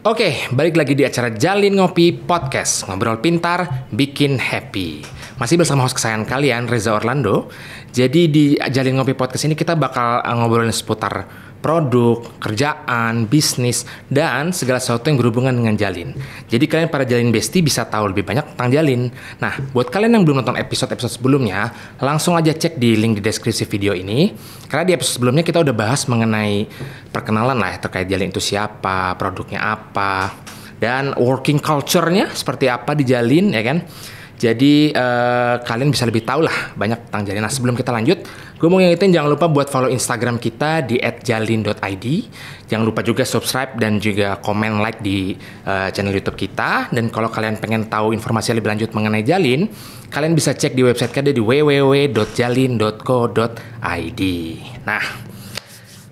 Oke, balik lagi di acara Jalin Ngopi Podcast. Ngobrol pintar, bikin happy. Masih bersama host kesayangan kalian, Reza Orlando. Jadi di Jalin Ngopi Podcast ini kita bakal ngobrolin seputar produk, kerjaan, bisnis, dan segala sesuatu yang berhubungan dengan Jalin. Jadi kalian para Jalin Bestie bisa tahu lebih banyak tentang Jalin. Nah, buat kalian yang belum nonton episode-episode sebelumnya, langsung aja cek di link di deskripsi video ini. Karena di episode sebelumnya kita udah bahas mengenai perkenalan lah ya, terkait Jalin itu siapa, produknya apa, dan working culture-nya seperti apa di Jalin, ya kan? Jadi kalian bisa lebih tahu lah banyak tentang Jalin. Nah, sebelum kita lanjut, gue mau ngingetin jangan lupa buat follow Instagram kita di @jalin.id. Jangan lupa juga subscribe dan juga komen like di channel YouTube kita. Dan kalau kalian pengen tahu informasi lebih lanjut mengenai Jalin, kalian bisa cek di website kita di www.jalin.co.id. Nah,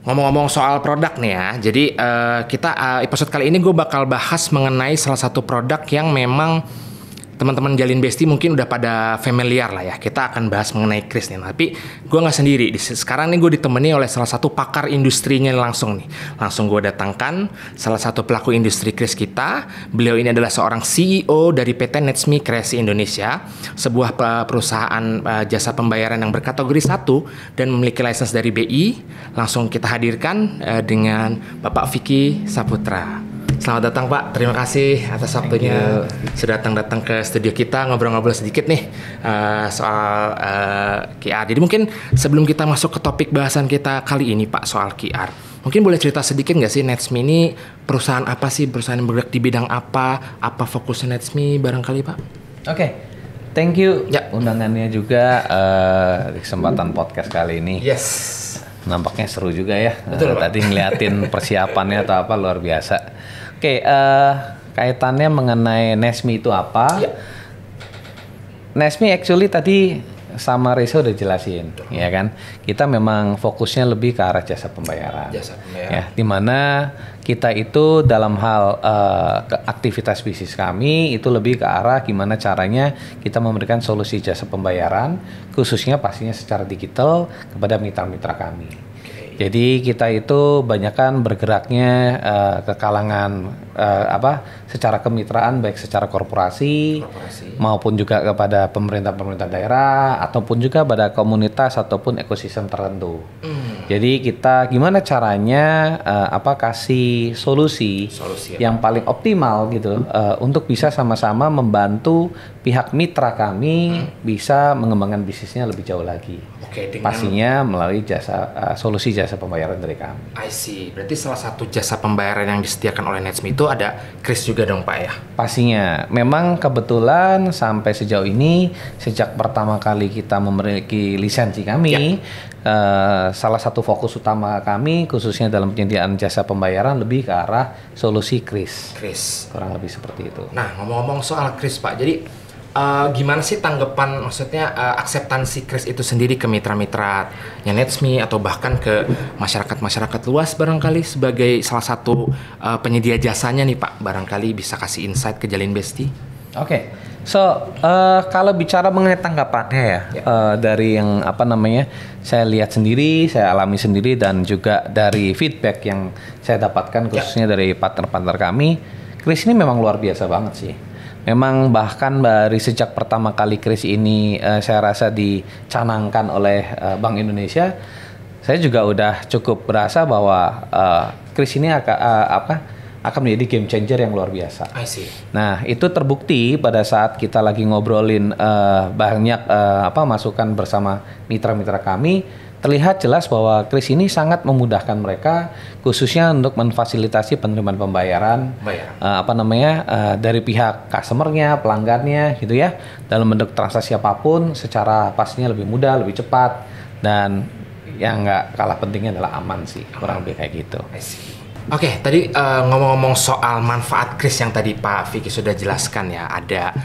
ngomong-ngomong soal produk nih ya, jadi kita episode kali ini gue bakal bahas mengenai salah satu produk yang memang teman-teman Jalin Bestie mungkin udah pada familiar lah ya. Kita akan bahas mengenai kris nih. Tapi gue nggak sendiri. Sekarang nih gue ditemani oleh salah satu pakar industrinya langsung nih. Langsung gue datangkan salah satu pelaku industri kris kita. Beliau ini adalah seorang CEO dari PT Netsmi Kreasi Indonesia, sebuah perusahaan jasa pembayaran yang berkategori 1 dan memiliki lisensi dari BI. Langsung kita hadirkan dengan Bapak Vicky Saputra. Selamat datang Pak, terima kasih atas waktunya sudah datang ke studio kita ngobrol-ngobrol sedikit nih soal QR. Jadi mungkin sebelum kita masuk ke topik bahasan kita kali ini Pak soal QR, mungkin boleh cerita sedikit nggak sih Netsmi ini perusahaan apa sih, perusahaan yang bergerak di bidang apa fokusnya Netsmi barangkali Pak? Oke. Thank you undangannya juga di kesempatan podcast kali ini. Yes. Nampaknya seru juga ya. Betul, tadi ngeliatin persiapannya atau apa luar biasa. Oke, kaitannya mengenai Netsmi itu apa? Ya. Netsmi actually tadi sama Reza udah jelasin, ya kan? Kita memang fokusnya lebih ke arah jasa pembayaran. Ya, dimana kita itu dalam hal aktivitas bisnis kami itu lebih ke arah gimana caranya kita memberikan solusi jasa pembayaran, khususnya pastinya secara digital kepada mitra-mitra kami. Jadi kita itu banyakkan bergeraknya ke kalangan secara kemitraan baik secara korporasi maupun juga kepada pemerintah pemerintah daerah ataupun juga pada komunitas ataupun ekosistem tertentu. Jadi kita gimana caranya kasih solusi yang paling optimal gitu untuk bisa sama-sama membantu pihak mitra kami bisa mengembangkan bisnisnya lebih jauh lagi. Pastinya melalui solusi jasa pembayaran dari kami. I see. Berarti salah satu jasa pembayaran yang disediakan oleh Netsmi itu ada kris juga dong Pak ya? Pastinya. Memang kebetulan sampai sejauh ini sejak pertama kali kita memiliki lisensi kami, salah satu fokus utama kami khususnya dalam penyediaan jasa pembayaran lebih ke arah solusi kris. Kurang lebih seperti itu. Nah, ngomong-ngomong soal kris Pak, jadi gimana sih tanggapan, maksudnya akseptansi kris itu sendiri ke mitra-mitranya Netsmi atau bahkan ke masyarakat luas barangkali sebagai salah satu penyedia jasanya nih Pak, barangkali bisa kasih insight ke Jalin Bestie? Oke. Kalau bicara mengenai tanggapannya dari yang saya lihat sendiri, saya alami sendiri dan juga dari feedback yang saya dapatkan khususnya dari partner-partner kami, kris ini memang luar biasa banget sih. Memang bahkan dari sejak pertama kali kris ini saya rasa dicanangkan oleh Bank Indonesia, saya juga udah cukup berasa bahwa kris ini akan menjadi game changer yang luar biasa. I see. Nah, itu terbukti pada saat kita lagi ngobrolin banyak masukan bersama mitra-mitra kami. Terlihat jelas bahwa kris ini sangat memudahkan mereka, khususnya untuk memfasilitasi penerimaan pembayaran, dari pihak customernya, pelanggannya, gitu ya, dalam bentuk transaksi apapun, secara pastinya lebih mudah, lebih cepat, dan yang nggak kalah pentingnya adalah aman sih, kurang lebih kayak gitu. Oke, tadi ngomong-ngomong soal manfaat kris yang tadi Pak Vicky sudah jelaskan ya, ada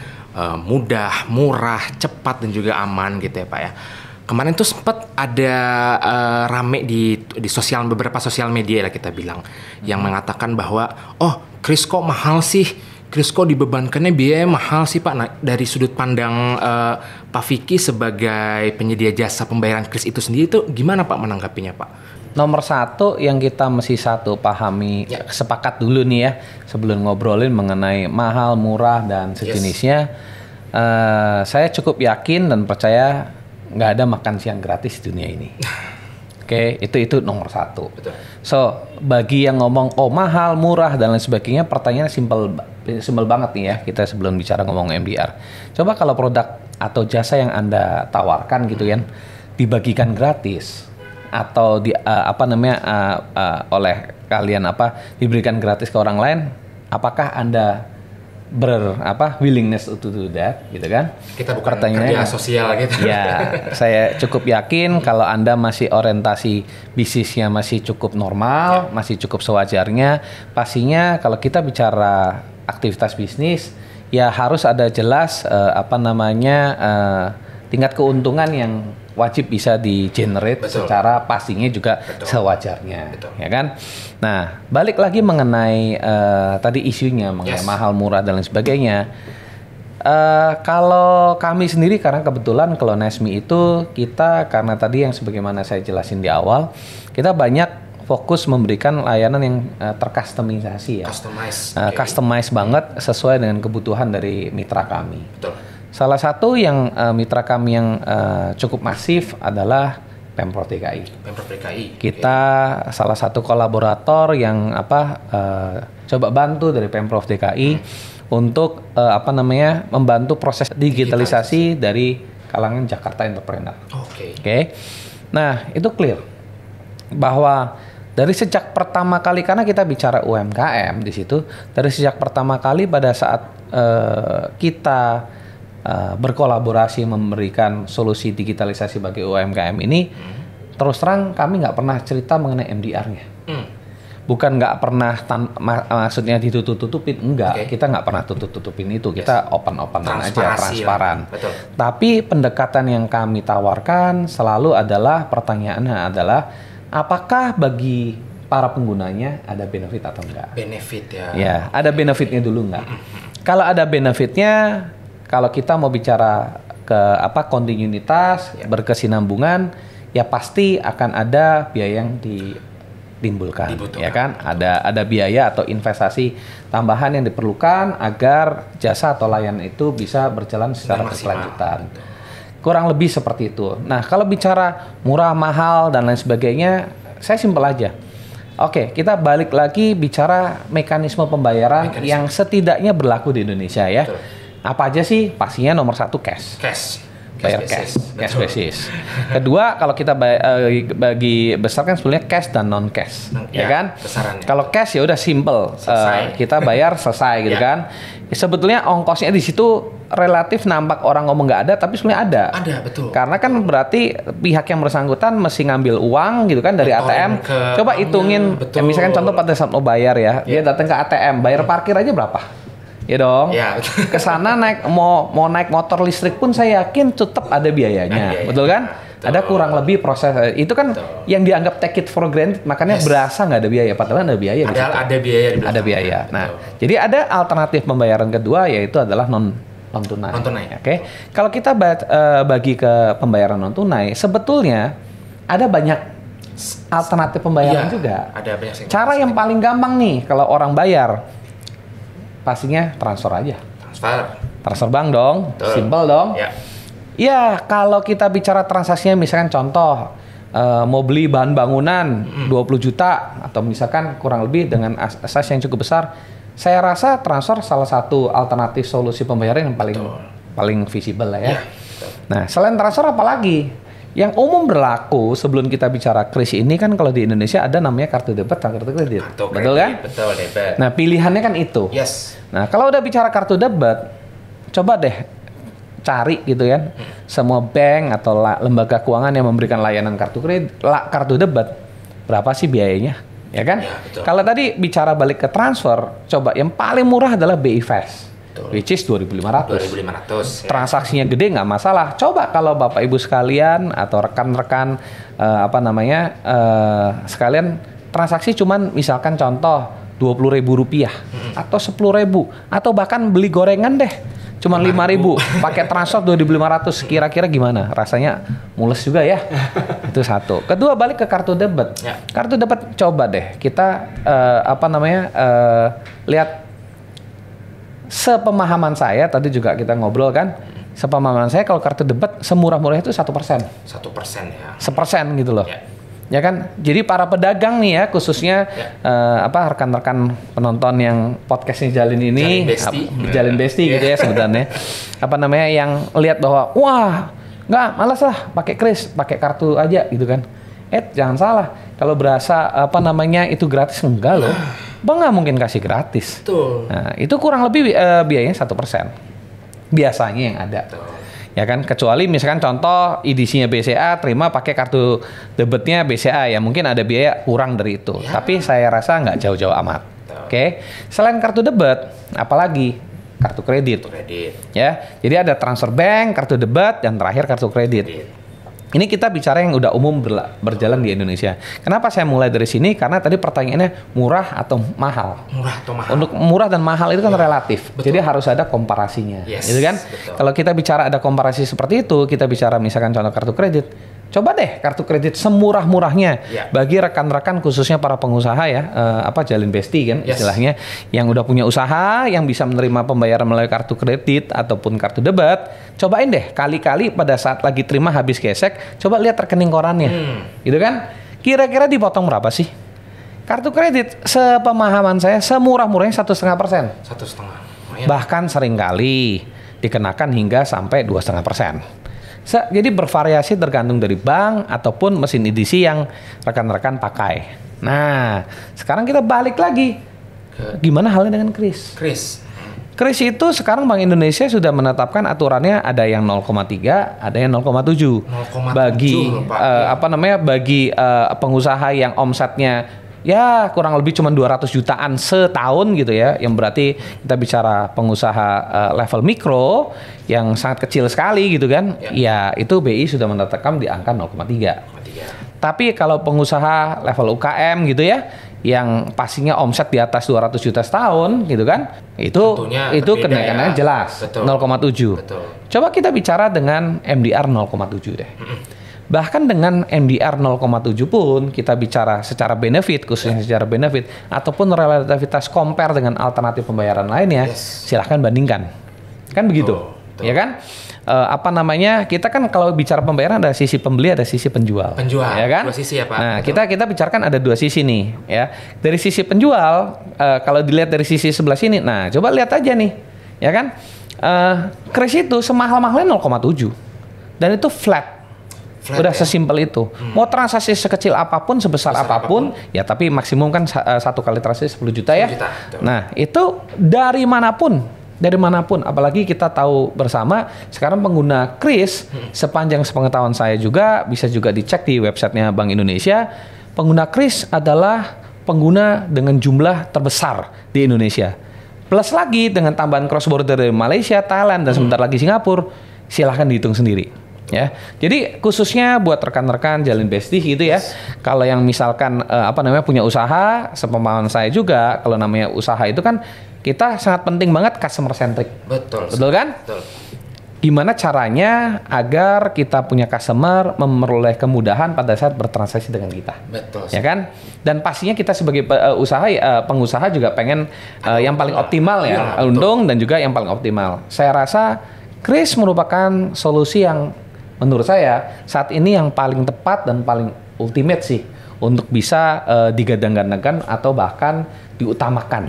mudah, murah, cepat dan juga aman gitu ya Pak ya. Kemarin tuh sempat ada rame di beberapa sosial media lah kita bilang, yang mengatakan bahwa kris kok mahal sih, kris kok dibebankannya biaya mahal sih Pak. Nah, dari sudut pandang Pak Vicky sebagai penyedia jasa pembayaran kris itu sendiri itu gimana Pak menanggapinya Pak? Nomor satu yang kita mesti pahami, sepakat dulu nih ya, sebelum ngobrolin mengenai mahal, murah, dan sejenisnya. Saya cukup yakin dan percaya nggak ada makan siang gratis di dunia ini. Oke, itu nomor satu. Betul. So, bagi yang ngomong, oh mahal, murah, dan lain sebagainya, pertanyaannya simpel banget nih ya, kita sebelum bicara ngomong MDR. Coba kalau produk atau jasa yang Anda tawarkan gitu ya, dibagikan gratis, atau oleh kalian diberikan gratis ke orang lain, apakah Anda willingness to do that gitu kan? Kita bukan kerja sosial gitu. Ya, saya cukup yakin kalau Anda masih orientasi bisnisnya masih cukup normal, masih cukup sewajarnya, pastinya kalau kita bicara aktivitas bisnis ya harus ada jelas tingkat keuntungan yang wajib bisa di-generate secara pastinya juga sewajarnya, ya kan? Nah, balik lagi mengenai tadi isunya mengenai mahal, murah, dan lain sebagainya. Kalau kami sendiri, karena kebetulan kalau Nesmi itu kita, karena tadi yang sebagaimana saya jelasin di awal, kita banyak fokus memberikan layanan yang terkustomisasi ya. Customize banget sesuai dengan kebutuhan dari mitra kami. Betul. Salah satu yang mitra kami yang cukup masif adalah Pemprov DKI. Kita salah satu kolaborator yang coba bantu dari Pemprov DKI untuk membantu proses digitalisasi dari kalangan Jakarta Entrepreneur. Oke. Nah, itu clear bahwa dari sejak pertama kali, karena kita bicara UMKM di situ, dari sejak pertama kali pada saat kita berkolaborasi memberikan solusi digitalisasi bagi UMKM ini, terus terang kami nggak pernah cerita mengenai MDR-nya. Bukan nggak pernah maksudnya ditutup-tutupin, enggak. Kita nggak pernah tutup-tutupin itu. Kita open-openan aja, transparan. Tapi pendekatan yang kami tawarkan selalu adalah, pertanyaannya adalah, apakah bagi para penggunanya ada benefit atau enggak? Benefit ya. Ya, ada benefitnya dulu enggak? Kalau ada benefitnya, kalau kita mau bicara ke kontinuitas, berkesinambungan, ya pasti akan ada biaya yang ditimbulkan, ya kan? Ada biaya atau investasi tambahan yang diperlukan agar jasa atau layanan itu bisa berjalan secara berkelanjutan. Kurang lebih seperti itu. Nah, kalau bicara murah, mahal, dan lain sebagainya, saya simpel aja. Oke, kita balik lagi bicara mekanisme pembayaran yang setidaknya berlaku di Indonesia ya. Betul. Apa aja sih? Pastinya nomor satu cash. Bayar cash basis. Kedua, kalau kita bagi besar kan sebenarnya cash dan non cash, ya kan? Besarannya. Kalau cash ya udah simple, kita bayar selesai gitu kan. Sebetulnya ongkosnya di situ relatif nampak orang ngomong nggak ada, tapi sebenarnya ada. Ada, betul. Karena kan berarti pihak yang bersangkutan mesti ngambil uang gitu kan dari ATM. Coba hitungin, ya misalkan contoh pada saat mau bayar ya, dia datang ke ATM, bayar parkir aja berapa? Ya dong. Ya, ke sana mau naik motor listrik pun saya yakin tetap ada biayanya. Betul kan? Betul. Ada kurang lebih proses. Itu kan yang dianggap take it for granted, makanya berasa nggak ada biaya, padahal ada biaya. Ada biaya di belakang. Ada biaya. Nah, jadi ada alternatif pembayaran kedua, yaitu adalah non tunai. Oke. Kalau kita bagi ke pembayaran non tunai, sebetulnya ada banyak alternatif pembayaran juga. Ada banyak. Cara yang paling gampang nih kalau orang bayar, pastinya transfer aja. Transfer bank dong. Simple dong. Ya, kalau kita bicara transaksinya, misalkan contoh mau beli bahan bangunan 20 juta atau misalkan kurang lebih dengan asas yang cukup besar, saya rasa transfer salah satu alternatif solusi pembayaran yang paling visible lah ya. Nah, selain transfer apa lagi? Yang umum berlaku sebelum kita bicara kris ini kan, kalau di Indonesia ada namanya kartu debit dan kartu kredit. Betul kan? Betul, debit. Nah, pilihannya kan itu. Nah, kalau udah bicara kartu debit, coba deh cari gitu kan. Semua bank atau lembaga keuangan yang memberikan layanan kartu debit, berapa sih biayanya? Ya kan? Kalau tadi bicara balik ke transfer, coba yang paling murah adalah BI Fast. Which is 2.500. Transaksinya gede nggak masalah. Coba kalau Bapak Ibu sekalian atau rekan-rekan sekalian transaksi cuman misalkan contoh Rp20.000 atau Rp10.000 atau bahkan beli gorengan deh. cuma 5.000, pakai transfer 2.500, kira-kira gimana? Rasanya mules juga ya. Itu satu. Kedua, balik ke kartu debit. Ya. Kartu debit coba deh kita lihat sepemahaman saya tadi juga kita ngobrol kan. Sepemahaman saya kalau kartu debit semurah-murahnya itu 1%. 1% ya. 1% gitu loh. Ya. Ya kan, jadi para pedagang nih ya, khususnya rekan-rekan penonton yang podcastnya Jalin ini, Jalin Besti gitu ya sebenarnya, yang lihat bahwa wah nggak malas lah pakai kris, pakai kartu aja gitu kan. Jangan salah, kalau berasa itu gratis, enggak loh, bang nggak mungkin kasih gratis. Betul. Nah itu kurang lebih biayanya 1% biasanya yang ada. Betul. Ya kan, kecuali misalkan contoh edisinya BCA terima pakai kartu debitnya BCA ya mungkin ada biaya kurang dari itu. Ya. Tapi saya rasa nggak jauh-jauh amat. Oke. Selain kartu debit, apalagi kartu kredit. Ya. Jadi ada transfer bank, kartu debit, dan terakhir kartu kredit. Ini kita bicara yang udah umum berjalan di Indonesia. Kenapa saya mulai dari sini? Karena tadi pertanyaannya murah atau mahal. Murah atau mahal. Untuk murah dan mahal itu kan relatif. Betul. Jadi harus ada komparasinya. Yes, gitu kan? Betul. Kalau kita bicara ada komparasi seperti itu, kita bicara misalkan contoh kartu kredit. Coba deh kartu kredit semurah-murahnya bagi rekan-rekan khususnya para pengusaha ya, Jalin Besti kan istilahnya, yang udah punya usaha, yang bisa menerima pembayaran melalui kartu kredit ataupun kartu debit. Cobain deh kali-kali pada saat lagi terima habis gesek, coba lihat rekening korannya, gitu kan? Kira-kira dipotong berapa sih? Kartu kredit sepemahaman saya semurah-murahnya 1,5%. 1,5%. Bahkan seringkali dikenakan hingga sampai 2,5%. Jadi bervariasi tergantung dari bank ataupun mesin edisi yang rekan-rekan pakai. Nah, sekarang kita balik lagi. Gimana halnya dengan kris? Kris itu sekarang Bank Indonesia sudah menetapkan aturannya, ada yang 0,3, ada yang 0,7. Bagi bagi pengusaha yang omsetnya ya kurang lebih cuma 200 jutaan setahun gitu ya, yang berarti kita bicara pengusaha level mikro yang sangat kecil sekali gitu kan, ya itu BI sudah menetapkan di angka 0,3. Tapi kalau pengusaha level UKM gitu ya, yang pastinya omset di atas 200 juta setahun gitu kan, itu kenaikannya jelas 0,7. Coba kita bicara dengan MDR 0,7 deh. Bahkan dengan MDR 0,7 pun kita bicara secara benefit, khususnya secara benefit ataupun relativitas compare dengan alternatif pembayaran lainnya, silahkan bandingkan. Kan begitu. Ya kan? Kita kan kalau bicara pembayaran ada sisi pembeli, ada sisi penjual. Ya kan? Dua sisi ya Pak. Nah, kita bicarakan ada dua sisi nih, ya. Dari sisi penjual, kalau dilihat dari sisi sebelah sini, nah coba lihat aja nih, ya kan? Kris itu semahal-mahalnya 0,7 dan itu flat. Udah sesimpel itu. Mau transaksi sekecil apapun, sebesar apapun, ya tapi maksimum kan satu kali transaksi 10 juta ya. Nah, itu dari manapun, apalagi kita tahu bersama sekarang pengguna kris, sepanjang sepengetahuan saya juga, bisa juga dicek di websitenya Bank Indonesia, pengguna kris adalah pengguna dengan jumlah terbesar di Indonesia. Plus lagi dengan tambahan cross border dari Malaysia, Thailand, dan sebentar lagi Singapura, silahkan dihitung sendiri. Ya, jadi khususnya buat rekan-rekan Jalin Besti gitu ya. Kalau yang misalkan punya usaha, sepemahaman saya juga, kalau namanya usaha itu kan kita sangat penting banget customer centric. Betul kan? Betul. Gimana caranya agar kita punya customer memperoleh kemudahan pada saat bertransaksi dengan kita. Betul. Ya kan? Dan pastinya kita sebagai pengusaha juga pengen yang paling optimal ya, untung dan juga yang paling optimal. Saya rasa kris merupakan solusi yang menurut saya saat ini yang paling tepat dan paling ultimate sih untuk bisa digadang-gadangkan atau bahkan diutamakan.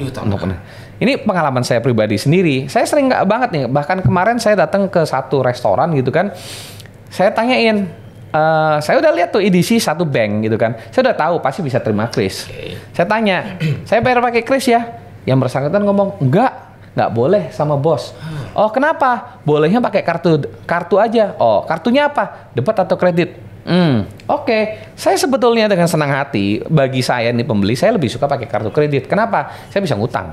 Ini pengalaman saya pribadi sendiri. Saya sering nggak banget nih. Bahkan kemarin saya datang ke satu restoran gitu kan. Saya tanyain, saya udah lihat tuh edisi satu bank gitu kan. Saya udah tahu pasti bisa terima kris. Saya tanya, saya bayar pakai kris ya? Yang bersangkutan ngomong, nggak boleh sama bos. Oh kenapa? Bolehnya pakai kartu aja. Oh kartunya apa? Debit atau kredit? Oke. Saya sebetulnya dengan senang hati, bagi saya nih pembeli, saya lebih suka pakai kartu kredit. Kenapa? Saya bisa ngutang.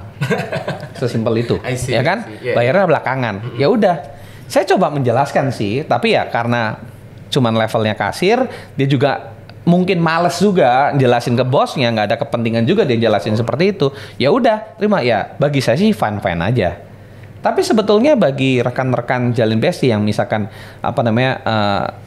Sesimpel itu, ya kan? Bayarnya belakangan. Ya udah. Saya coba menjelaskan sih, tapi ya karena cuman levelnya kasir, dia juga mungkin males juga jelasin ke bosnya, nggak ada kepentingan juga dia jelasin seperti itu. Ya udah, terima ya. Bagi saya sih fine aja. Tapi sebetulnya bagi rekan-rekan Jalin Besti yang misalkan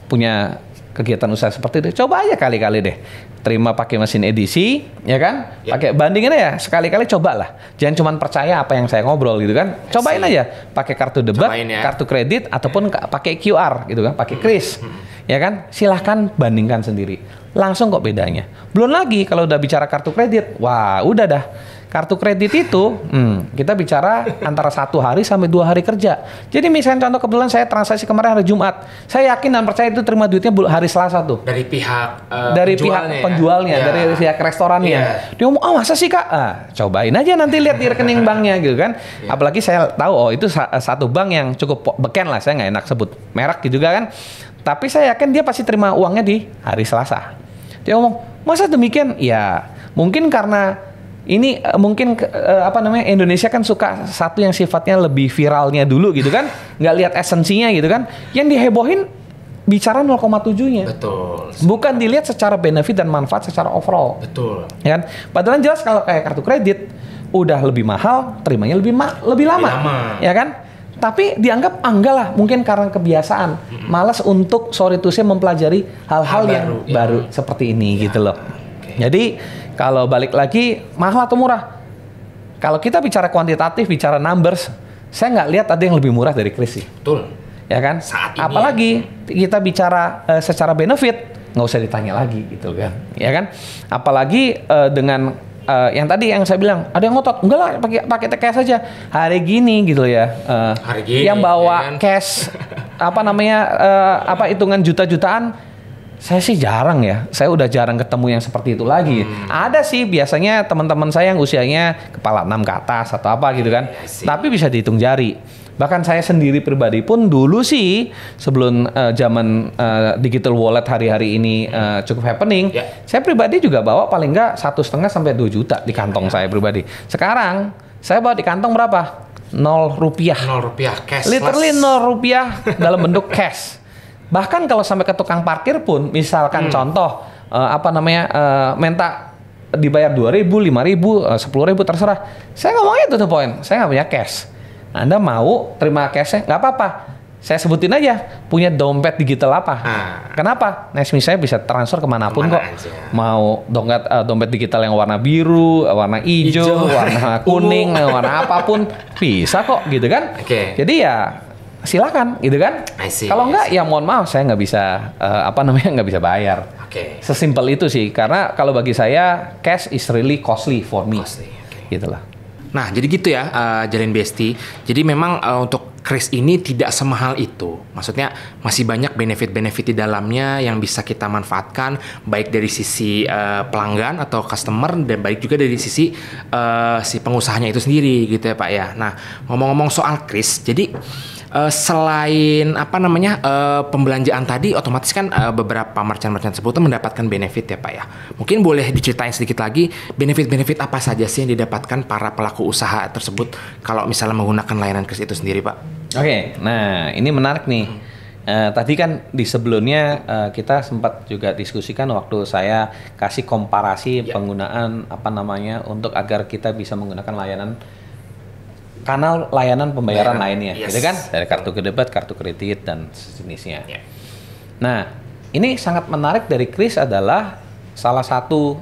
punya kegiatan usaha seperti itu, coba aja kali-kali deh terima pakai mesin edisi, ya kan? Pakai bandingin ya, sekali-kali cobalah. Jangan cuma percaya apa yang saya ngobrol gitu kan. Cobain aja pakai kartu debat, kartu kredit ataupun pakai QR gitu kan, pakai kris. Ya kan? Silahkan bandingkan sendiri. Langsung kok bedanya. Belum lagi kalau udah bicara kartu kredit, wah udah dah. Kartu kredit itu, kita bicara antara 1 hari sampai 2 hari kerja. Jadi misalnya contoh kebetulan saya transaksi kemarin hari Jumat, saya yakin dan percaya itu terima duitnya hari Selasa tuh. Dari pihak penjualnya, dari pihak restorannya. Dia ngomong, masa sih kak? Cobain aja nanti lihat di rekening banknya gitu kan. Apalagi saya tahu, itu satu bank yang cukup beken lah, saya nggak enak sebut merek gitu juga kan. Tapi saya yakin dia pasti terima uangnya di hari Selasa. Dia ngomong, masa demikian? Ya, mungkin karena ini Indonesia kan suka satu yang sifatnya lebih viralnya dulu gitu kan, nggak lihat esensinya gitu kan. Yang dihebohin bicara 0,7-nya. Betul. Bukan dilihat secara benefit dan manfaat secara overall. Betul. Ya kan? Padahal jelas kalau kayak kartu kredit udah lebih mahal, terimanya lebih lama. Ya kan? Tapi dianggap enggak lah, mungkin karena kebiasaan, malas untuk mempelajari hal-hal yang baru seperti ini gitu loh. Jadi kalau balik lagi mahal atau murah? Kalau kita bicara kuantitatif, bicara numbers, saya nggak lihat ada yang lebih murah dari kris sih. Betul. Ya kan? Saat ini apalagi kita bicara secara benefit, nggak usah ditanya lagi gitu kan. Ya kan? Apalagi dengan yang tadi yang saya bilang ada yang ngotot, enggak lah pakai cash saja. Hari gini gitu ya. Hari gini, yang bawa ya kan? cash hitungan juta-jutaan. Saya sih jarang ya. Saya udah jarang ketemu yang seperti itu lagi. Ada sih biasanya teman-teman saya yang usianya kepala 6 ke atas atau apa gitu kan. Tapi bisa dihitung jari. Bahkan saya sendiri pribadi pun dulu sih sebelum zaman digital wallet hari-hari ini cukup happening, saya pribadi juga bawa paling nggak 1,5 sampai 2 juta di kantong saya pribadi. Sekarang saya bawa di kantong berapa? 0 rupiah. 0 rupiah cash. Literally 0 rupiah dalam bentuk cash. Bahkan kalau sampai ke tukang parkir pun, misalkan contoh minta dibayar 2.000, 5.000, 10.000 terserah. Saya ngomongnya itu tuh poin. Saya nggak punya cash. Anda mau terima cashnya? Nggak apa-apa. Saya sebutin aja punya dompet digital apa. Kenapa? Nesmi saya bisa transfer kemanapun kok. Aja. Mau dompet digital yang warna biru, warna hijau, warna kuning, warna apapun bisa kok gitu kan. Jadi ya silakan gitu kan. Kalau enggak ya mohon maaf saya nggak bisa nggak bisa bayar. Sesimpel itu sih, karena kalau bagi saya cash is really costly for me. Gitulah. Nah jadi gitu ya Jalin Besti. Jadi memang untuk kris ini tidak semahal itu. Maksudnya masih banyak benefit-benefit di dalamnya yang bisa kita manfaatkan, baik dari sisi pelanggan atau customer dan baik juga dari sisi si pengusahanya itu sendiri gitu ya Pak ya. Nah ngomong-ngomong soal kris, jadi selain pembelanjaan tadi, otomatis kan beberapa merchant-merchant tersebut mendapatkan benefit ya Pak ya. Mungkin boleh diceritain sedikit lagi benefit-benefit apa saja sih yang didapatkan para pelaku usaha tersebut kalau misalnya menggunakan layanan kris itu sendiri Pak? Oke, nah ini menarik nih. Tadi kan di sebelumnya kita sempat juga diskusikan waktu saya kasih komparasi penggunaan untuk agar kita bisa menggunakan kanal layanan pembayaran lainnya, gitu kan? Dari kartu debit, kartu kredit dan sejenisnya. Nah, ini sangat menarik dari kris adalah salah satu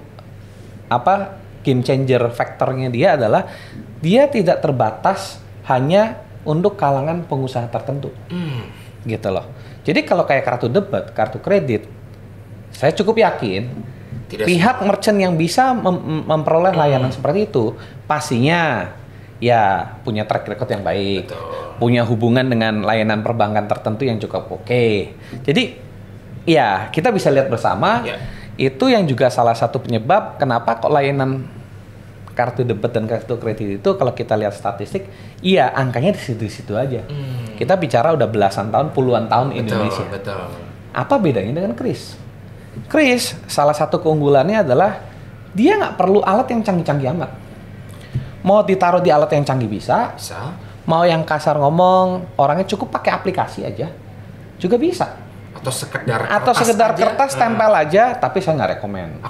game changer faktornya dia adalah dia tidak terbatas hanya untuk kalangan pengusaha tertentu, gitu loh. Jadi kalau kayak kartu debit, kartu kredit, saya cukup yakin pihak merchant yang bisa memperoleh layanan seperti itu pastinya ya punya track record yang baik, punya hubungan dengan layanan perbankan tertentu yang cukup oke. Jadi ya kita bisa lihat bersama itu yang juga salah satu penyebab kenapa kok layanan kartu debit dan kartu kredit itu kalau kita lihat statistik, iya angkanya di situ-situ aja. Kita bicara udah belasan tahun, puluhan tahun Indonesia. Apa bedanya dengan kris? Kris salah satu keunggulannya adalah dia nggak perlu alat yang canggih-canggih amat. Mau ditaruh di alat yang canggih bisa. Mau yang kasar ngomong, orangnya cukup pakai aplikasi aja, juga bisa. Atau sekedar kertas tempel aja, tapi saya nggak rekomen.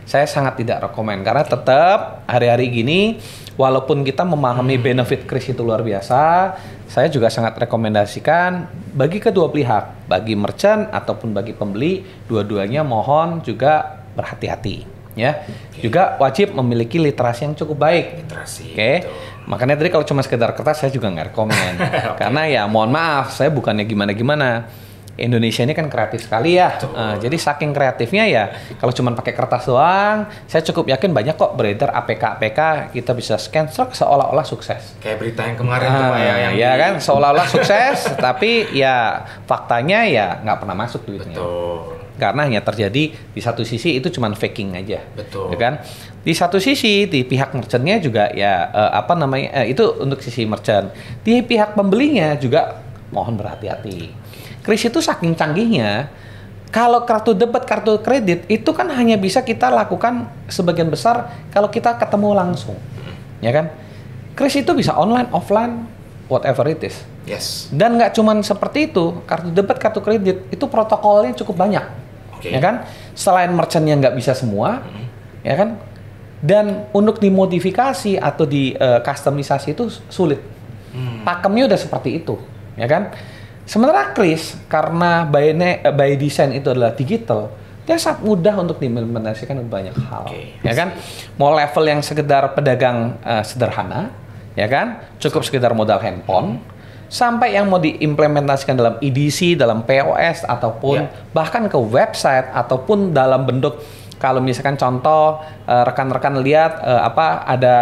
saya sangat tidak rekomen karena tetap hari-hari gini walaupun kita memahami benefit kris itu luar biasa, saya juga sangat rekomendasikan bagi kedua pihak, bagi merchant ataupun bagi pembeli, dua-duanya mohon juga berhati-hati ya. Juga wajib memiliki literasi yang cukup baik. Oke. Makanya tadi kalau cuma sekedar kertas saya juga nggak rekomen. Karena ya mohon maaf, saya bukannya gimana-gimana. Indonesia ini kan kreatif sekali ya. Jadi saking kreatifnya ya, kalau cuma pakai kertas doang, saya cukup yakin banyak kok beredar APK kita bisa scan seolah-olah sukses. Kayak berita yang kemarin tuh Pak ya, yang ya kan seolah-olah sukses, tapi ya faktanya ya nggak pernah masuk duitnya. Betul. Karena hanya terjadi di satu sisi itu cuma faking aja. Betul. Ya kan? Di satu sisi di pihak merchantnya juga ya itu untuk sisi merchant. Di pihak pembelinya juga mohon berhati-hati. Kris itu saking canggihnya, kalau kartu debit, kartu kredit itu kan hanya bisa kita lakukan sebagian besar kalau kita ketemu langsung, ya kan? Kris itu bisa online, offline, whatever it is. Yes. Dan nggak cuman seperti itu, kartu debit, kartu kredit itu protokolnya cukup banyak, ya kan? Selain merchantnya nggak bisa semua, ya kan? Dan untuk dimodifikasi atau di customisasi itu sulit. Pakemnya udah seperti itu, ya kan? Sementara kris karena by design itu adalah digital, dia sangat mudah untuk diimplementasikan banyak hal, ya kan? Mau level yang sekedar pedagang sederhana, ya kan? Cukup sekedar modal handphone, sampai yang mau diimplementasikan dalam EDC, dalam POS ataupun bahkan ke website ataupun dalam bentuk kalau misalkan contoh rekan-rekan lihat ada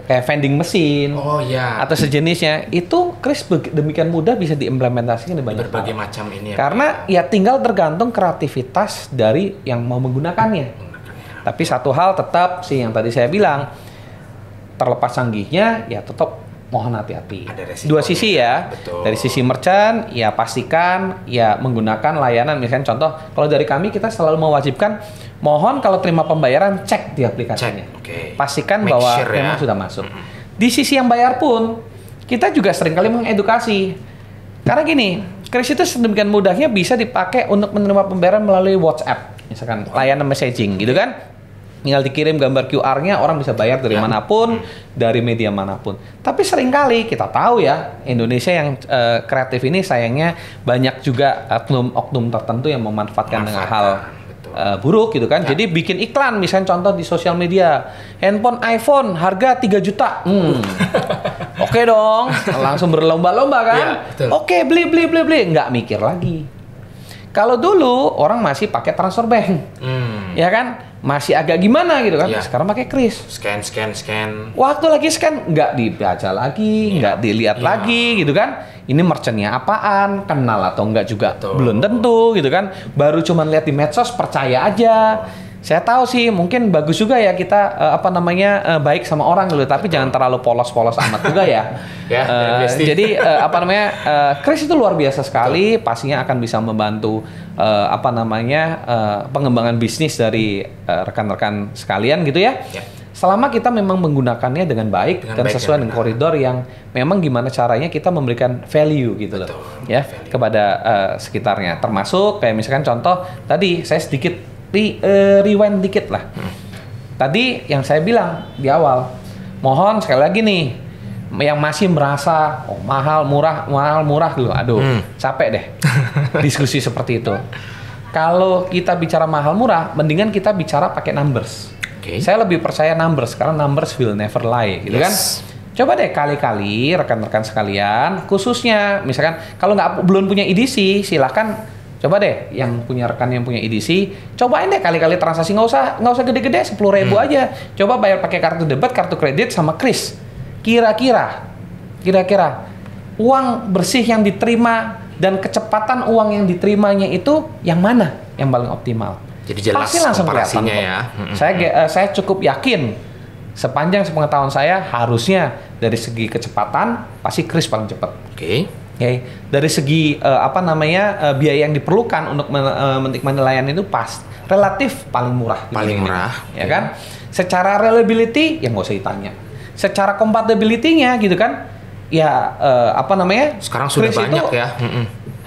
kayak vending mesin atau sejenisnya, itu kris demikian mudah bisa diimplementasikan di banyak berbagai macam ini ya. Karena ya tinggal tergantung kreativitas dari yang mau menggunakannya. Tapi satu hal tetap sih yang tadi saya bilang, terlepas canggihnya ya tetap mohon hati-hati. Dua sisi ya. Betul. Dari sisi merchant ya pastikan ya menggunakan layanan, misalnya contoh kalau dari kami kita selalu mewajibkan mohon kalau terima pembayaran cek di aplikasinya. Pastikan bahwa memang sudah masuk. Di sisi yang bayar pun kita juga seringkali mengedukasi. Karena gini, kris itu sedemikian mudahnya bisa dipakai untuk menerima pembayaran melalui WhatsApp, misalkan layanan messaging gitu kan. Tinggal dikirim gambar QR-nya, orang bisa bayar dari manapun, dari media manapun. Tapi seringkali kita tahu ya, Indonesia yang kreatif ini sayangnya banyak juga oknum tertentu yang memanfaatkan dengan hal buruk gitu kan. Jadi bikin iklan, misalnya contoh di sosial media, handphone iPhone harga 3 juta. Oke dong, langsung berlomba-lomba kan. Oke, beli, nggak mikir lagi. Kalau dulu orang masih pakai transfer bank, ya kan? Masih agak gimana gitu kan, sekarang pakai kris. Scan. Waktu lagi scan, nggak dibaca lagi, nggak dilihat lagi gitu kan. Ini merchantnya apaan, kenal atau enggak juga belum tentu gitu kan. Baru cuman lihat di medsos, percaya aja. Saya tahu sih mungkin bagus juga ya kita baik sama orang gitu, tapi jangan terlalu polos-polos amat juga ya. Jadi kris itu luar biasa sekali, pastinya akan bisa membantu pengembangan bisnis dari rekan-rekan sekalian gitu ya. Selama kita memang menggunakannya dengan baik dan sesuai dengan koridor yang memang gimana caranya kita memberikan value gitu loh. Ya, kepada sekitarnya. Termasuk kayak misalkan contoh tadi saya sedikit rewind dikit lah. Tadi yang saya bilang di awal, mohon sekali lagi nih, yang masih merasa mahal murah gitu, aduh capek deh diskusi seperti itu. Kalau kita bicara mahal murah, mendingan kita bicara pakai numbers. Saya lebih percaya numbers karena numbers will never lie, gitu kan? Coba deh kali-kali rekan-rekan sekalian, khususnya misalkan kalau belum punya EDC, silakan. Coba deh yang punya EDC, cobain deh kali-kali transaksi, nggak usah gede-gede, 10.000 aja. Coba bayar pakai kartu debit, kartu kredit sama kris. Kira-kira uang bersih yang diterima dan kecepatan uang yang diterimanya itu yang mana yang paling optimal? Jadi jelas pasti langsung komparasinya ya. Saya cukup yakin sepanjang sepengetahuan saya harusnya dari segi kecepatan pasti kris paling cepat. Dari segi biaya yang diperlukan untuk menikmati layanan itu relatif paling murah. Ya kan? Secara reliability ya nggak usah ditanya. Secara compatibility-nya gitu kan, ya sekarang sudah banyak ya.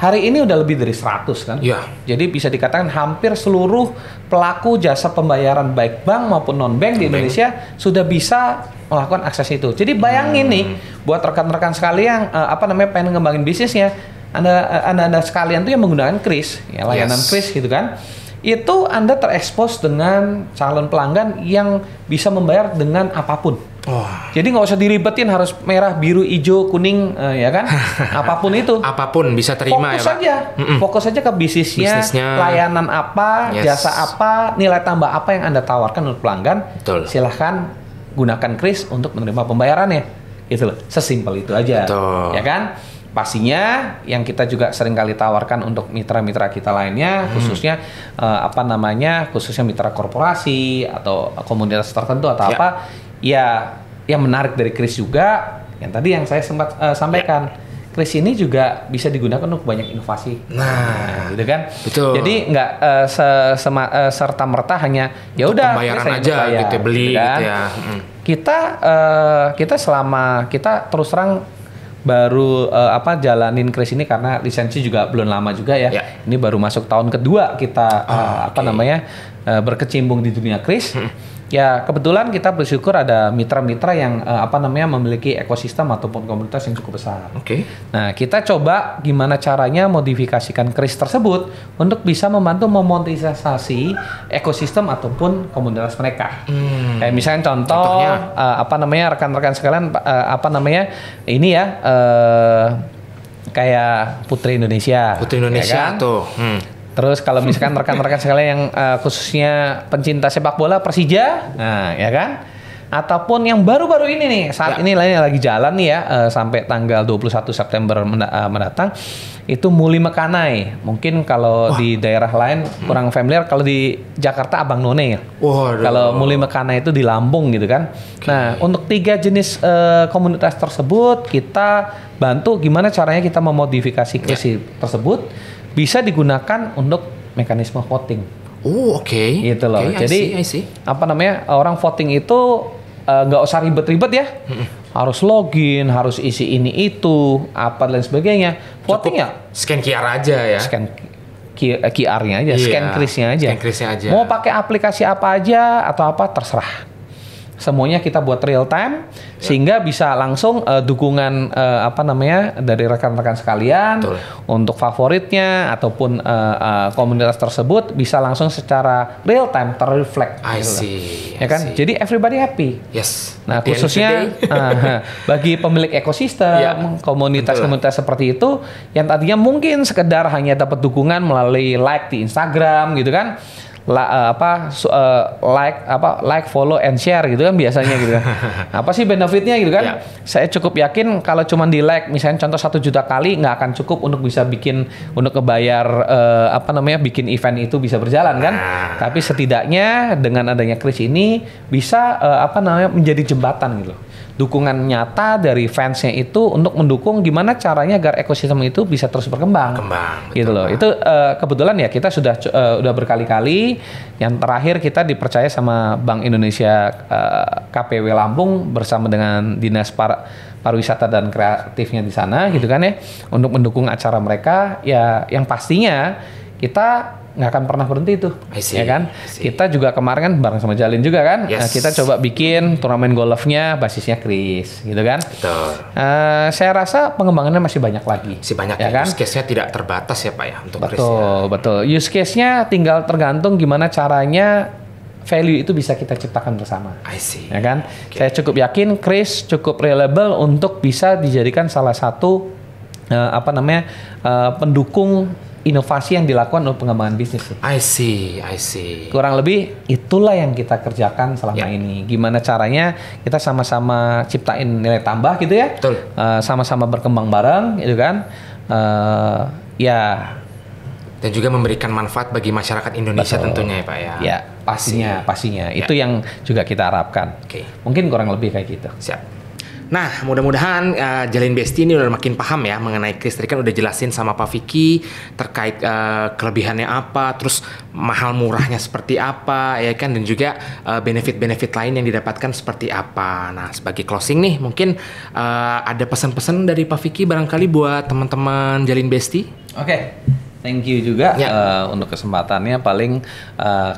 hari ini udah lebih dari 100 kan. Iya. Jadi bisa dikatakan hampir seluruh pelaku jasa pembayaran baik bank maupun non-bank di Indonesia sudah bisa melakukan akses itu. Jadi bayangin nih buat rekan-rekan sekalian pengen ngembangin bisnisnya, Anda sekalian tuh yang menggunakan Kris, ya layanan Kris gitu kan. Itu Anda terekspos dengan calon pelanggan yang bisa membayar dengan apapun. Jadi nggak usah diribetin harus merah, biru, hijau, kuning, ya kan? Apapun itu. Apapun bisa terima fokus ya Pak? aja. Fokus aja ke bisnisnya, layanan apa, jasa apa, nilai tambah apa yang Anda tawarkan untuk pelanggan. Betul. Silahkan gunakan Kris untuk menerima pembayarannya. Gitu loh. Sesimpel itu aja. Betul. Ya kan? Pastinya yang kita juga sering kali tawarkan untuk mitra-mitra kita lainnya, khususnya khususnya mitra korporasi atau komunitas tertentu atau apa, ya yang menarik dari Kris juga, yang tadi yang saya sempat sampaikan, Kris ini juga bisa digunakan untuk banyak inovasi. Nah, gitu kan? Betul. Jadi nggak serta merta hanya ya udah pembayaran aja gitu, beli gitu, kan? Gitu ya. Kita selama kita terus terang baru jalanin Kris ini karena lisensi juga belum lama juga ya. Ini baru masuk tahun kedua kita berkecimpung di dunia Kris. Ya kebetulan kita bersyukur ada mitra-mitra yang memiliki ekosistem ataupun komunitas yang cukup besar. Nah kita coba gimana caranya modifikasikan Kris tersebut untuk bisa membantu memonetisasi ekosistem ataupun komunitas mereka. Kayak misalnya contohnya rekan-rekan sekalian kayak Putri Indonesia. Ya kan? Tuh. Terus kalau misalkan rekan-rekan sekalian yang khususnya pencinta sepak bola Persija, nah ya kan? Ataupun yang baru-baru ini nih, saat ini lagi jalan nih ya, sampai tanggal 21 September mendatang, itu Muli Mekanai. Mungkin kalau di daerah lain kurang familiar, kalau di Jakarta Abang None ya. Kalau Muli Mekanai itu di Lampung gitu kan. Nah, untuk 3 jenis komunitas tersebut, kita bantu gimana caranya kita memodifikasi Kris tersebut, bisa digunakan untuk mekanisme voting. Gitu loh. Jadi I see. Orang voting itu nggak usah ribet-ribet ya. Harus login, harus isi ini itu, apa dan sebagainya. Voting ya scan QR aja ya. Scan QR-nya aja, scan Kris-nya aja. Mau pakai aplikasi apa aja atau apa terserah. Semuanya kita buat real time sehingga bisa langsung dukungan dari rekan-rekan sekalian untuk favoritnya ataupun komunitas tersebut bisa langsung secara real time terreflect. Ya kan? Jadi everybody happy. Nah, khususnya bagi pemilik ekosistem, komunitas-komunitas seperti itu yang tadinya mungkin sekedar hanya dapat dukungan melalui like di Instagram gitu kan. Like, follow and share gitu kan biasanya gitu kan. Apa sih benefitnya gitu kan? Saya cukup yakin kalau cuma di like misalnya contoh 1 juta kali nggak akan cukup untuk bisa untuk kebayar bikin event itu bisa berjalan kan. Tapi setidaknya dengan adanya Kris ini bisa menjadi jembatan gitu. Dukungan nyata dari fansnya itu untuk mendukung gimana caranya agar ekosistem itu bisa terus berkembang. Gitu loh. Itu kebetulan ya kita sudah berkali-kali. Yang terakhir kita dipercaya sama Bank Indonesia KPW Lampung bersama dengan Dinas Pariwisata dan Kreatifnya di sana gitu kan ya, untuk mendukung acara mereka ya, yang pastinya kita nggak akan pernah berhenti itu, ya kan? Kita juga kemarin kan bareng sama Jalin juga kan, nah, kita coba bikin turnamen golfnya basisnya Kris, gitu kan? Saya rasa pengembangannya masih banyak lagi. Ya kan? Use case-nya tidak terbatas ya Pak ya untuk Kris. Betul. Use case-nya tinggal tergantung gimana caranya value itu bisa kita ciptakan bersama. Ya kan? Saya cukup yakin Kris cukup reliable untuk bisa dijadikan salah satu pendukung inovasi yang dilakukan untuk pengembangan bisnis. I see. Kurang lebih itulah yang kita kerjakan selama ini. Gimana caranya kita sama-sama ciptain nilai tambah gitu ya. Sama-sama berkembang bareng gitu kan. Dan juga memberikan manfaat bagi masyarakat Indonesia tentunya ya Pak ya. Ya, pastinya. Itu yang juga kita harapkan. Mungkin kurang lebih kayak gitu. Siap. Nah, mudah-mudahan Jalin Besti ini udah makin paham ya mengenai Kris. Tadi kan udah jelasin sama Pak Vicky terkait kelebihannya apa, terus mahal murahnya seperti apa, ya kan, dan juga benefit-benefit lain yang didapatkan seperti apa. Nah, sebagai closing nih, mungkin ada pesan-pesan dari Pak Vicky barangkali buat teman-teman Jalin Besti. Oke, thank you juga untuk kesempatannya. Paling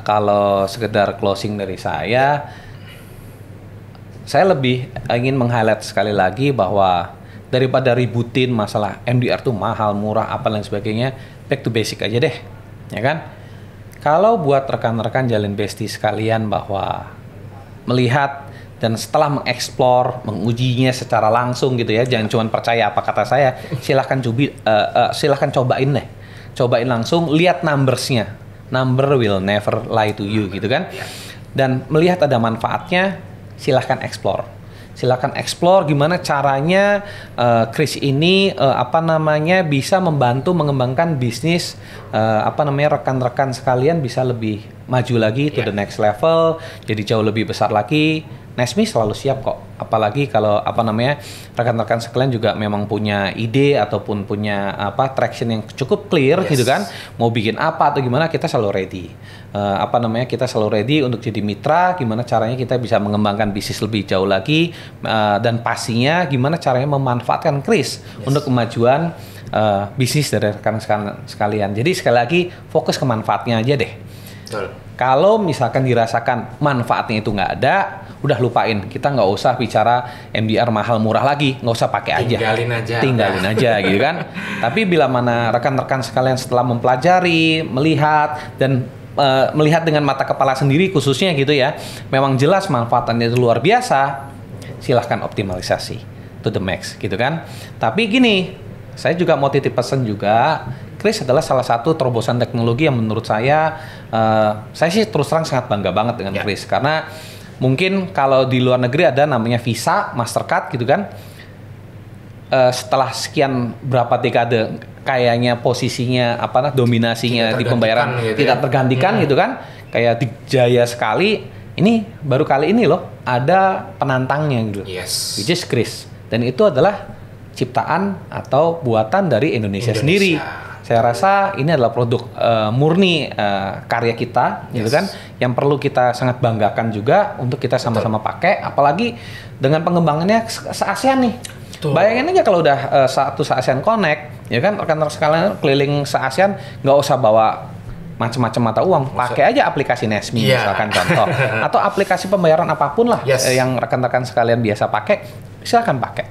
kalau sekedar closing dari saya lebih ingin meng-highlight sekali lagi bahwa daripada ributin masalah MDR tuh mahal, murah, apa dan sebagainya, back to basic aja deh, ya kan? Kalau buat rekan-rekan Jalin Bestie sekalian bahwa melihat dan setelah mengeksplor, mengujinya secara langsung gitu ya, jangan cuma percaya apa kata saya, silahkan cobain deh, cobain langsung, lihat numbersnya, number will never lie to you gitu kan, dan melihat ada manfaatnya, silahkan explore gimana caranya Chris ini bisa membantu mengembangkan bisnis rekan-rekan sekalian bisa lebih maju lagi to the next level, jadi jauh lebih besar lagi. Nesmi selalu siap kok, apalagi kalau rekan-rekan sekalian juga memang punya ide ataupun punya traction yang cukup clear gitu kan, mau bikin apa atau gimana, kita selalu ready. Kita selalu ready untuk jadi mitra, gimana caranya kita bisa mengembangkan bisnis lebih jauh lagi, dan pastinya gimana caranya memanfaatkan Chris untuk kemajuan bisnis dari rekan sekalian. Jadi sekali lagi fokus ke manfaatnya aja deh. Betul. Kalau misalkan dirasakan manfaatnya itu nggak ada, udah lupain. Kita nggak usah bicara MDR mahal murah lagi, nggak usah pakai aja. Tinggalin aja gitu kan. Tapi bila mana rekan-rekan sekalian setelah mempelajari, melihat dan melihat dengan mata kepala sendiri khususnya gitu ya, memang jelas manfaatannya itu luar biasa, silahkan optimalisasi to the max gitu kan. Tapi gini, saya juga mau titip pesan juga. Chris adalah salah satu terobosan teknologi yang menurut saya sih terus terang sangat bangga banget dengan Chris, karena mungkin kalau di luar negeri ada namanya Visa, Mastercard gitu kan, setelah sekian berapa dekade kayaknya posisinya dominasinya di pembayaran gitu tidak tergantikan gitu kan, kayak dijaya sekali. Ini baru kali ini loh ada penantangnya gitu, which is Chris, dan itu adalah ciptaan atau buatan dari Indonesia sendiri. Saya rasa ini adalah produk murni karya kita, gitu kan, yang perlu kita sangat banggakan juga untuk kita sama-sama pakai, apalagi dengan pengembangannya se-ASEAN nih. Bayangin aja kalau udah satu se-ASEAN Connect, ya kan, rekan-rekan sekalian keliling se-ASEAN, nggak usah bawa macam-macam mata uang, pakai aja aplikasi Nesmi misalkan contoh, atau aplikasi pembayaran apapun lah yang rekan-rekan sekalian biasa pakai, silakan pakai,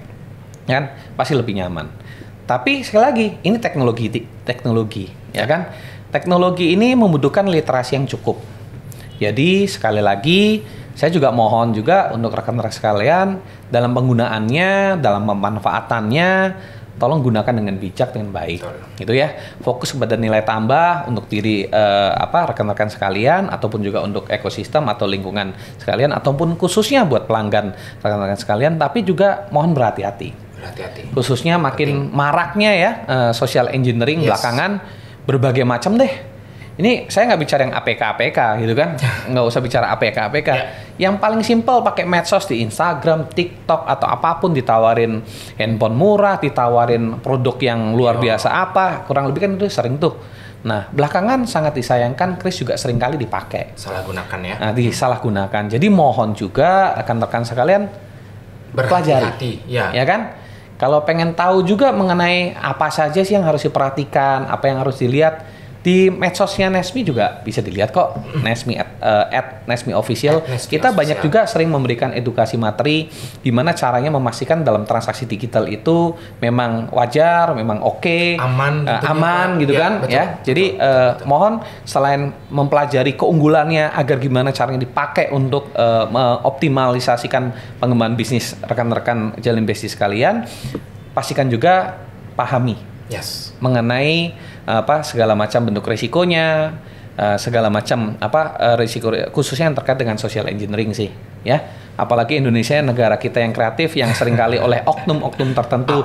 ya kan, pasti lebih nyaman. Tapi sekali lagi, ini teknologi, ya kan? Teknologi ini membutuhkan literasi yang cukup. Jadi sekali lagi, saya juga mohon juga untuk rekan-rekan sekalian dalam penggunaannya, dalam pemanfaatannya, tolong gunakan dengan bijak, dengan baik, gitu ya. Fokus kepada nilai tambah untuk diri rekan-rekan sekalian, ataupun juga untuk ekosistem atau lingkungan sekalian, ataupun khususnya buat pelanggan rekan-rekan sekalian. Tapi juga mohon berhati-hati. Khususnya makin maraknya ya social engineering belakangan, berbagai macam deh. Ini saya nggak bicara yang APK gitu kan, nggak usah bicara APK. Yang paling simpel pakai medsos di Instagram, TikTok atau apapun, ditawarin handphone murah, ditawarin produk yang luar biasa kurang lebih kan itu sering tuh. Nah, belakangan sangat disayangkan Chris juga sering kali dipakai. Salah gunakan ya. Nah, disalahgunakan. Jadi mohon juga rekan-rekan sekalian pelajari, ya kan? Kalau pengen tahu juga mengenai apa saja sih yang harus diperhatikan, apa yang harus dilihat, di medsosnya Nesmi juga bisa dilihat kok, Nesmi @Nesmi Official. Kita banyak juga sering memberikan edukasi materi gimana caranya memastikan dalam transaksi digital itu memang wajar, memang oke, aman gitu kan, betul, ya. Jadi mohon selain mempelajari keunggulannya agar gimana caranya dipakai untuk mengoptimalisasikan pengembangan bisnis rekan-rekan Jalin Bestie sekalian, pastikan juga pahami mengenai segala macam bentuk resikonya, segala macam risiko khususnya yang terkait dengan social engineering sih, ya. Apalagi Indonesia negara kita yang kreatif, yang seringkali oleh oknum-oknum tertentu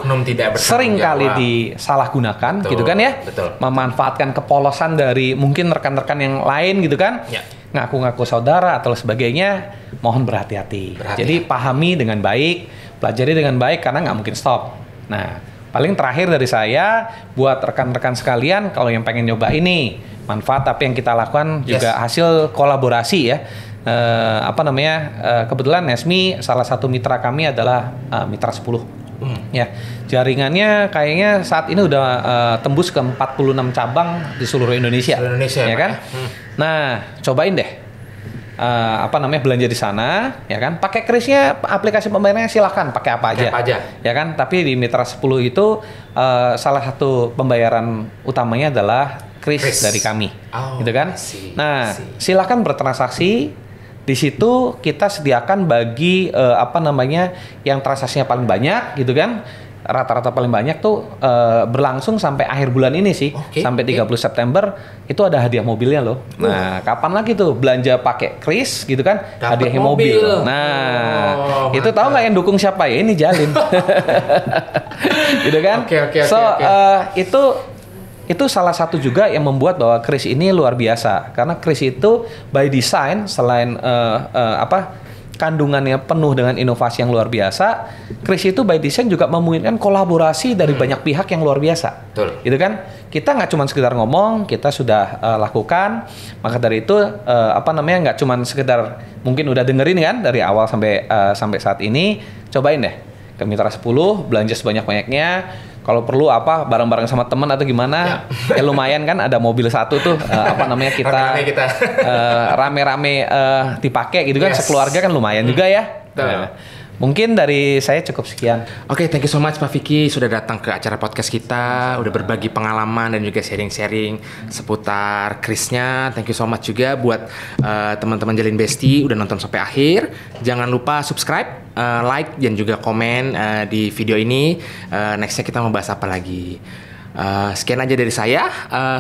seringkali disalahgunakan, gitu kan ya. Betul. Memanfaatkan kepolosan dari mungkin rekan-rekan yang lain gitu kan, ngaku-ngaku saudara atau sebagainya. Mohon berhati-hati. Jadi pahami dengan baik, pelajari dengan baik, karena nggak mungkin stop. Nah, paling terakhir dari saya buat rekan-rekan sekalian, kalau yang pengen nyoba ini manfaat, tapi yang kita lakukan juga hasil kolaborasi ya. Kebetulan Nesmi salah satu mitra kami adalah mitra 10. Ya, jaringannya kayaknya saat ini udah tembus ke 46 cabang di seluruh Indonesia. Seluruh Indonesia, ya Pak, kan? ya? Nah, cobain deh. Belanja di sana, ya kan? Pakai krisnya, aplikasi pembayarannya silahkan pakai apa aja. Ya kan? Tapi di Mitra 10 itu salah satu pembayaran utamanya adalah kris dari kami. Gitu kan? Nah, silahkan bertransaksi. Di situ kita sediakan bagi yang transaksinya paling banyak gitu kan. Rata-rata paling banyak tuh berlangsung sampai akhir bulan ini sih. Sampai 30 September itu ada hadiah mobilnya loh. Nah, kapan lagi tuh belanja pakai kris gitu kan, hadiahnya mobil. Nah, itu tahu nggak yang dukung siapa ya? Ini Jalin. Gitu kan? Itu salah satu juga yang membuat bahwa kris ini luar biasa. Karena kris itu by design selain kandungannya penuh dengan inovasi yang luar biasa, kris itu by design juga memungkinkan kolaborasi dari banyak pihak yang luar biasa. Betul. Gitu kan? Kita nggak cuma sekedar ngomong, kita sudah lakukan. Maka dari itu nggak cuma sekedar mungkin udah dengerin kan dari awal sampai saat ini, cobain deh ke Mitra 10, belanja sebanyak-banyaknya. Kalau perlu bareng-bareng sama teman atau gimana, ya lumayan kan ada mobil satu tuh kita rame-rame dipakai gitu kan, sekeluarga kan lumayan juga ya. Nah, mungkin dari saya cukup sekian. Oke, thank you so much Pak Vicky sudah datang ke acara podcast kita, udah berbagi pengalaman dan juga sharing-sharing seputar krisnya. Thank you so much juga buat teman-teman Jalin Besti udah nonton sampai akhir. Jangan lupa subscribe, like dan juga komen di video ini. Nextnya kita mau bahas apa lagi. Sekian aja dari saya.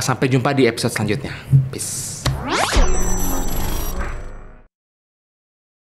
Sampai jumpa di episode selanjutnya. Peace.